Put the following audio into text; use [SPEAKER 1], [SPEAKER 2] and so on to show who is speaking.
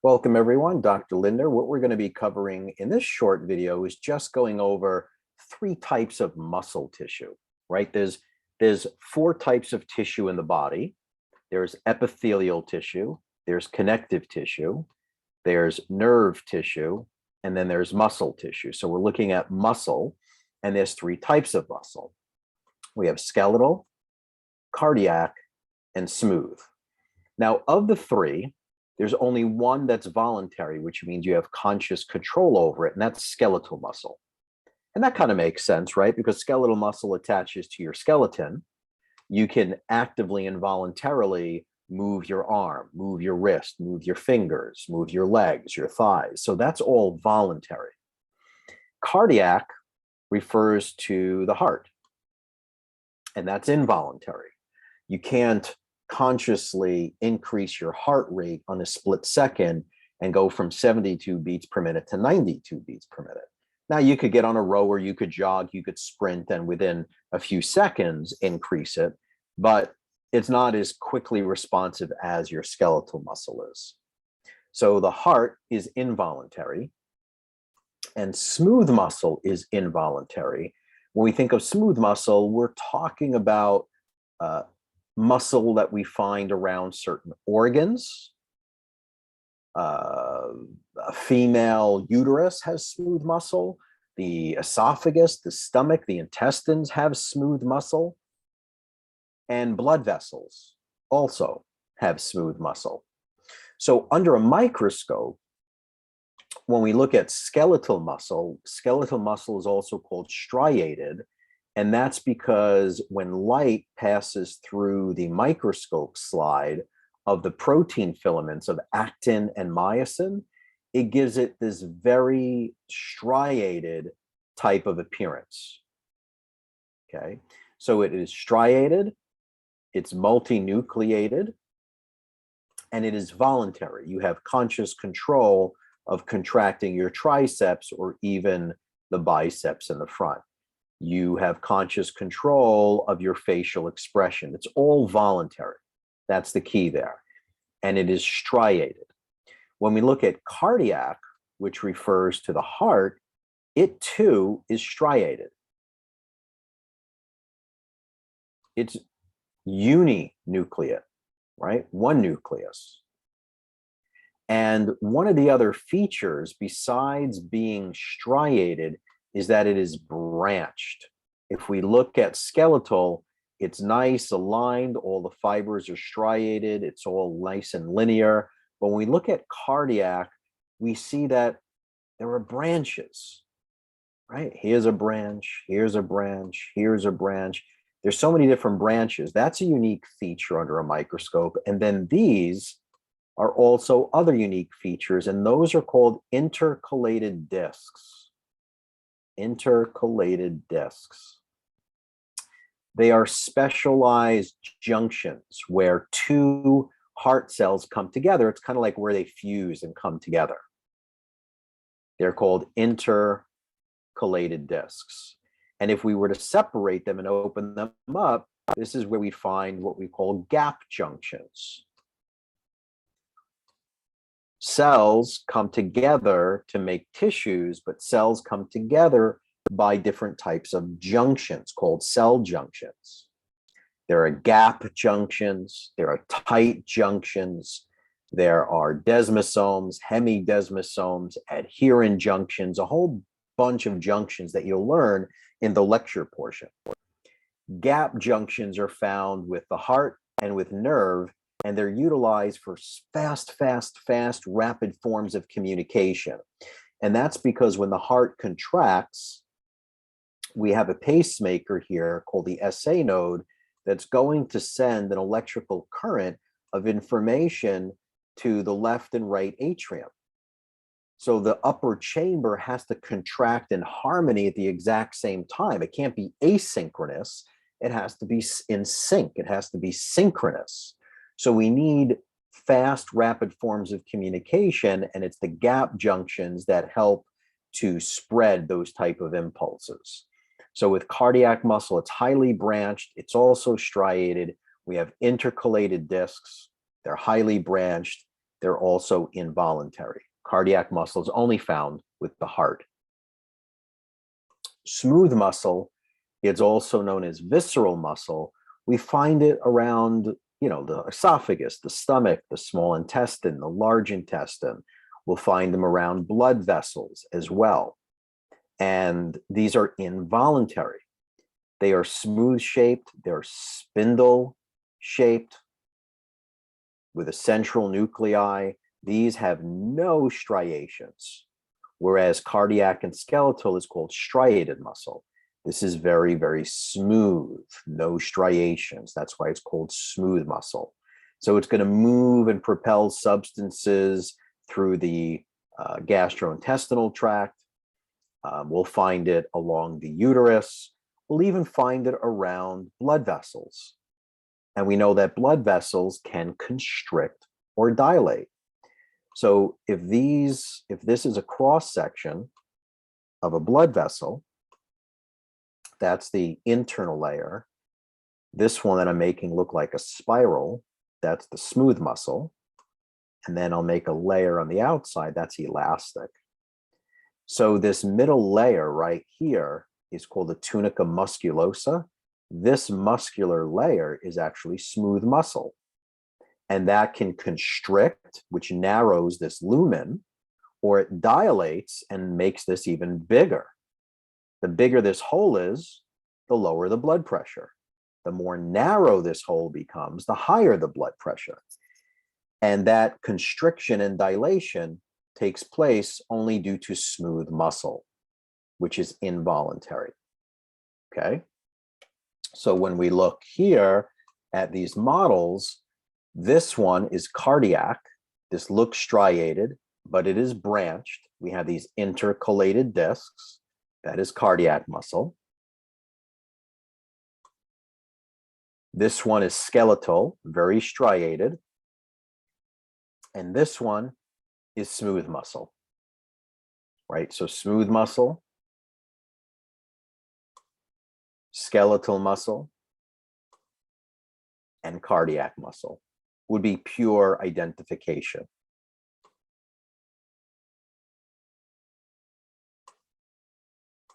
[SPEAKER 1] Welcome everyone, Dr. Linder. What we're going to be covering in this short video is just going over three types of muscle tissue, right? There's four types of tissue in the body. There's epithelial tissue, there's connective tissue, there's nerve tissue, and then there's muscle tissue. So we're looking at muscle, and there's three types of muscle. We have skeletal, cardiac, and smooth. Now, of the three, there's only one that's voluntary, which means you have conscious control over it, and that's skeletal muscle. And that kind of makes sense, right? Because skeletal muscle attaches to your skeleton. You can actively and voluntarily move your arm, move your wrist, move your fingers, move your legs, your thighs. So that's all voluntary. Cardiac refers to the heart, and that's involuntary. You can't consciously increase your heart rate on a split second and go from 72 beats per minute to 92 beats per minute. Now, you could get on a rower, you could jog, you could sprint, and within a few seconds increase it, but it's not as quickly responsive as your skeletal muscle is. So the heart is involuntary, and smooth muscle is involuntary. When we think of smooth muscle, we're talking about muscle that we find around certain organs. A female uterus has smooth muscle. The esophagus, the stomach, the intestines have smooth muscle. And blood vessels also have smooth muscle. So under a microscope, when we look at skeletal muscle is also called striated. And that's because when light passes through the microscope slide of the protein filaments of actin and myosin, it gives it this very striated type of appearance. Okay, so it is striated, it's multinucleated, and it is voluntary. You have conscious control of contracting your triceps or even the biceps in the front. You have conscious control of your facial expression. It's all voluntary. That's the key there. And it is striated. When we look at cardiac, which refers to the heart, it too is striated. It's uninucleate, right? One nucleus. And one of the other features, besides being striated, is that it is branched. If we look at skeletal, it's nice, aligned, all the fibers are striated, it's all nice and linear. But when we look at cardiac, we see that there are branches, right? Here's a branch, here's a branch, here's a branch. There's so many different branches. That's a unique feature under a microscope. And then these are also other unique features, and those are called intercalated discs. Intercalated discs. They are specialized junctions where two heart cells come together. It's kind of like where they fuse and come together. They're called intercalated discs. And if we were to separate them and open them up, this is where we find what we call gap junctions. Cells come together to make tissues, but cells come together by different types of junctions called cell junctions. There are gap junctions, there are tight junctions, there are desmosomes, hemidesmosomes, adherent junctions, a whole bunch of junctions that you'll learn in the lecture portion. Gap junctions are found with the heart and with nerve, and they're utilized for fast, rapid forms of communication. And that's because when the heart contracts, we have a pacemaker here called the SA node that's going to send an electrical current of information to the left and right atrium. So the upper chamber has to contract in harmony at the exact same time. It can't be asynchronous. It has to be in sync. It has to be synchronous. So we need fast, rapid forms of communication, and it's the gap junctions that help to spread those type of impulses. So with cardiac muscle, it's highly branched. It's also striated. We have intercalated discs. They're highly branched. they're also involuntary. Cardiac muscle is only found with the heart. Smooth muscle, it's also known as visceral muscle. We find it around, the esophagus, the stomach, the small intestine, the large intestine. We'll find them around blood vessels as well. And these are involuntary. They are smooth shaped, they're spindle shaped with a central nuclei. These have no striations, whereas cardiac and skeletal is called striated muscle. This is very, very smooth, no striations. That's why it's called smooth muscle. So it's going to move and propel substances through the gastrointestinal tract. We'll find it along the uterus. We'll even find it around blood vessels. And we know that blood vessels can constrict or dilate. So if this is a cross section of a blood vessel, that's the internal layer. This one that I'm making look like a spiral, that's the smooth muscle. And then I'll make a layer on the outside, that's elastic. So this middle layer right here is called the tunica musculosa. This muscular layer is actually smooth muscle. And that can constrict, which narrows this lumen, or it dilates and makes this even bigger. The bigger this hole is, the lower the blood pressure. The more narrow this hole becomes, the higher the blood pressure. And that constriction and dilation takes place only due to smooth muscle, which is involuntary. Okay? So when we look here at these models, this one is cardiac. This looks striated, but it is branched. We have these intercalated discs. That is cardiac muscle. This one is skeletal, very striated. And this one is smooth muscle, right? So smooth muscle, skeletal muscle, and cardiac muscle would be pure identification.